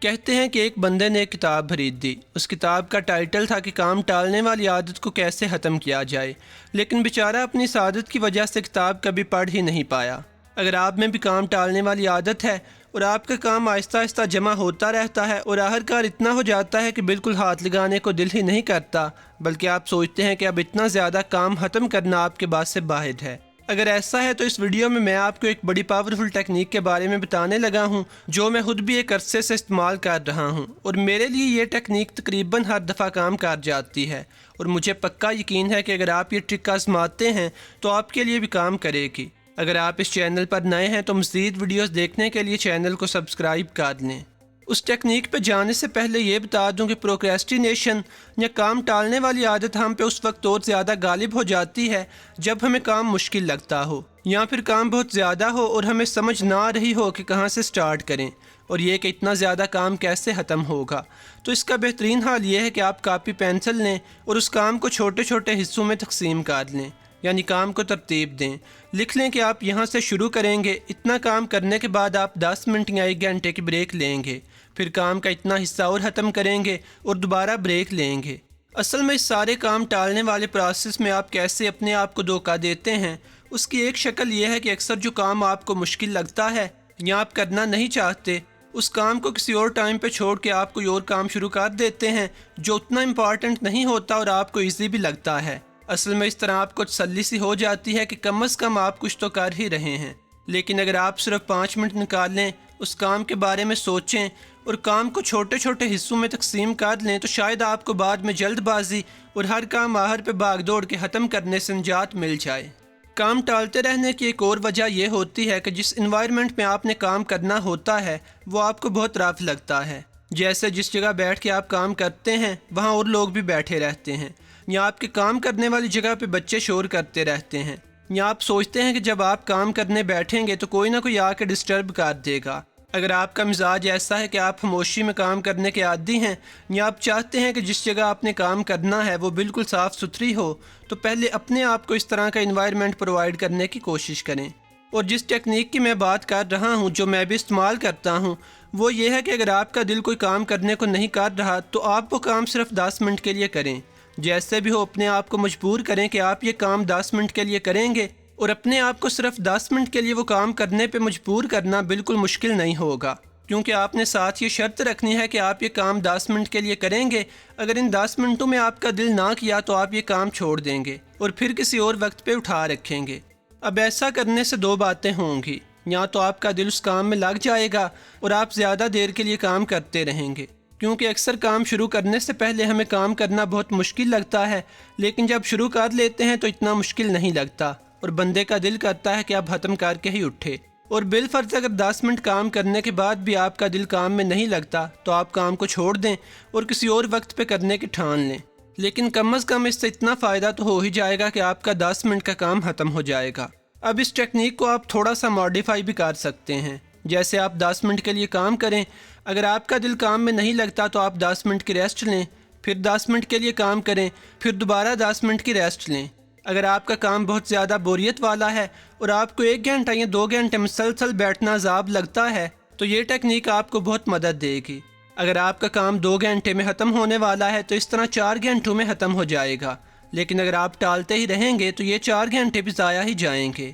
کہتے ہیں کہ ایک بندے نے ایک کتاب خرید دی۔ اس کتاب کا ٹائٹل تھا کہ کام ٹالنے والی عادت کو کیسے ختم کیا جائے، لیکن بیچارہ اپنی اس عادت کی وجہ سے کتاب کبھی پڑھ ہی نہیں پایا۔ اگر آپ میں بھی کام ٹالنے والی عادت ہے اور آپ کا کام آہستہ آہستہ جمع ہوتا رہتا ہے اور آخرکار اتنا ہو جاتا ہے کہ بالکل ہاتھ لگانے کو دل ہی نہیں کرتا، بلکہ آپ سوچتے ہیں کہ اب اتنا زیادہ کام ختم کرنا آپ کے بس سے باہر ہے، اگر ایسا ہے تو اس ویڈیو میں آپ کو ایک بڑی پاورفل ٹیکنیک کے بارے میں بتانے لگا ہوں جو میں خود بھی ایک عرصے سے استعمال کر رہا ہوں، اور میرے لیے یہ ٹیکنیک تقریباً ہر دفعہ کام کر جاتی ہے، اور مجھے پکا یقین ہے کہ اگر آپ یہ ٹرک آزماتے ہیں تو آپ کے لیے بھی کام کرے گی۔ اگر آپ اس چینل پر نئے ہیں تو مزید ویڈیوز دیکھنے کے لیے چینل کو سبسکرائب کر لیں۔ اس ٹیکنیک پہ جانے سے پہلے یہ بتا دوں کہ پروکریسٹینیشن یا کام ٹالنے والی عادت ہم پہ اس وقت اور زیادہ غالب ہو جاتی ہے جب ہمیں کام مشکل لگتا ہو، یا پھر کام بہت زیادہ ہو اور ہمیں سمجھ نہ آ رہی ہو کہ کہاں سے سٹارٹ کریں، اور یہ کہ اتنا زیادہ کام کیسے ختم ہوگا۔ تو اس کا بہترین حال یہ ہے کہ آپ کاپی پینسل لیں اور اس کام کو چھوٹے چھوٹے حصوں میں تقسیم کر لیں، یعنی کام کو ترتیب دیں۔ لکھ لیں کہ آپ یہاں سے شروع کریں گے، اتنا کام کرنے کے بعد آپ 10 منٹ یا 1 گھنٹے کی بریک لیں گے، پھر کام کا اتنا حصہ اور ختم کریں گے اور دوبارہ بریک لیں گے۔ اصل میں اس سارے کام ٹالنے والے پروسیس میں آپ کیسے اپنے آپ کو دھوکہ دیتے ہیں، اس کی ایک شکل یہ ہے کہ اکثر جو کام آپ کو مشکل لگتا ہے یا آپ کرنا نہیں چاہتے، اس کام کو کسی اور ٹائم پہ چھوڑ کے آپ کوئی اور کام شروع کر دیتے ہیں جو اتنا امپورٹنٹ نہیں ہوتا اور آپ کو ایزی بھی لگتا ہے۔ اصل میں اس طرح آپ کو تسلی سی ہو جاتی ہے کہ کم از کم آپ کچھ تو کر ہی رہے ہیں، لیکن اگر آپ صرف 5 منٹ نکال لیں، اس کام کے بارے میں سوچیں اور کام کو چھوٹے چھوٹے حصوں میں تقسیم کر لیں، تو شاید آپ کو بعد میں جلد بازی اور ہر کام آخر پہ بھاگ دوڑ کے ختم کرنے سے نجات مل جائے۔ کام ٹالتے رہنے کی ایک اور وجہ یہ ہوتی ہے کہ جس انوائرمنٹ میں آپ نے کام کرنا ہوتا ہے وہ آپ کو بہت رف لگتا ہے، جیسے جس جگہ بیٹھ کے آپ کام کرتے ہیں وہاں اور لوگ بھی بیٹھے رہتے ہیں، یا آپ کے کام کرنے والی جگہ پہ بچے شور کرتے رہتے ہیں، یا آپ سوچتے ہیں کہ جب آپ کام کرنے بیٹھیں گے تو کوئی نہ کوئی آ کے ڈسٹرب کر دے گا۔ اگر آپ کا مزاج ایسا ہے کہ آپ خاموشی میں کام کرنے کے عادی ہیں، یا آپ چاہتے ہیں کہ جس جگہ آپ نے کام کرنا ہے وہ بالکل صاف ستھری ہو، تو پہلے اپنے آپ کو اس طرح کا انوائرمنٹ پرووائڈ کرنے کی کوشش کریں۔ اور جس ٹیکنیک کی میں بات کر رہا ہوں، جو میں بھی استعمال کرتا ہوں، وہ یہ ہے کہ اگر آپ کا دل کوئی کام کرنے کو نہیں کر رہا تو آپ وہ کام صرف 10 منٹ کے لیے کریں۔ جیسے بھی ہو اپنے آپ کو مجبور کریں کہ آپ یہ کام 10 منٹ کے لیے کریں گے، اور اپنے آپ کو صرف 10 منٹ کے لیے وہ کام کرنے پہ مجبور کرنا بالکل مشکل نہیں ہوگا، کیونکہ آپ نے ساتھ یہ شرط رکھنی ہے کہ آپ یہ کام 10 منٹ کے لیے کریں گے۔ اگر ان 10 منٹوں میں آپ کا دل نہ کیا تو آپ یہ کام چھوڑ دیں گے اور پھر کسی اور وقت پہ اٹھا رکھیں گے۔ اب ایسا کرنے سے 2 باتیں ہوں گی، یا تو آپ کا دل اس کام میں لگ جائے گا اور آپ زیادہ دیر کے لیے کام کرتے رہیں گے، کیونکہ اکثر کام شروع کرنے سے پہلے ہمیں کام کرنا بہت مشکل لگتا ہے، لیکن جب شروع کر لیتے ہیں تو اتنا مشکل نہیں لگتا اور بندے کا دل کرتا ہے کہ اب ختم کر کے ہی اٹھے۔ اور بالفرض اگر 10 منٹ کام کرنے کے بعد بھی آپ کا دل کام میں نہیں لگتا تو آپ کام کو چھوڑ دیں اور کسی اور وقت پہ کرنے کی ٹھان لیں، لیکن کم از کم اس سے اتنا فائدہ تو ہو ہی جائے گا کہ آپ کا 10 منٹ کا کام ختم ہو جائے گا۔ اب اس ٹیکنیک کو آپ تھوڑا سا ماڈیفائی بھی کر سکتے ہیں، جیسے آپ 10 منٹ کے لیے کام کریں، اگر آپ کا دل کام میں نہیں لگتا تو آپ 10 منٹ کی ریسٹ لیں، پھر 10 منٹ کے لیے کام کریں، پھر دوبارہ 10 منٹ کی ریسٹ لیں۔ اگر آپ کا کام بہت زیادہ بوریت والا ہے اور آپ کو 1 گھنٹہ یا 2 گھنٹے مسلسل بیٹھنا عذاب لگتا ہے تو یہ ٹیکنیک آپ کو بہت مدد دے گی۔ اگر آپ کا کام 2 گھنٹے میں ختم ہونے والا ہے تو اس طرح 4 گھنٹوں میں ختم ہو جائے گا، لیکن اگر آپ ٹالتے ہی رہیں گے تو یہ 4 گھنٹے بھی ضائع ہی جائیں گے۔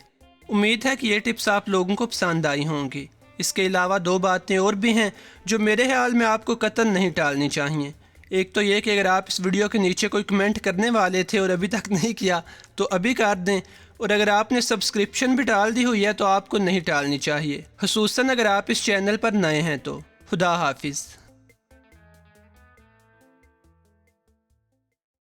امید ہے کہ یہ ٹپس آپ لوگوں کو پسند آئی ہوں گی۔ اس کے علاوہ 2 باتیں اور بھی ہیں جو میرے خیال میں آپ کو قطعاً نہیں ٹالنی چاہیے۔ ایک تو یہ کہ اگر آپ اس ویڈیو کے نیچے کوئی کمنٹ کرنے والے تھے اور ابھی تک نہیں کیا تو ابھی کر دیں، اور اگر آپ نے سبسکرپشن بھی ڈال دی ہوئی ہے تو آپ کو نہیں ٹالنی چاہیے، خصوصاً اگر آپ اس چینل پر نئے ہیں تو۔ خدا حافظ۔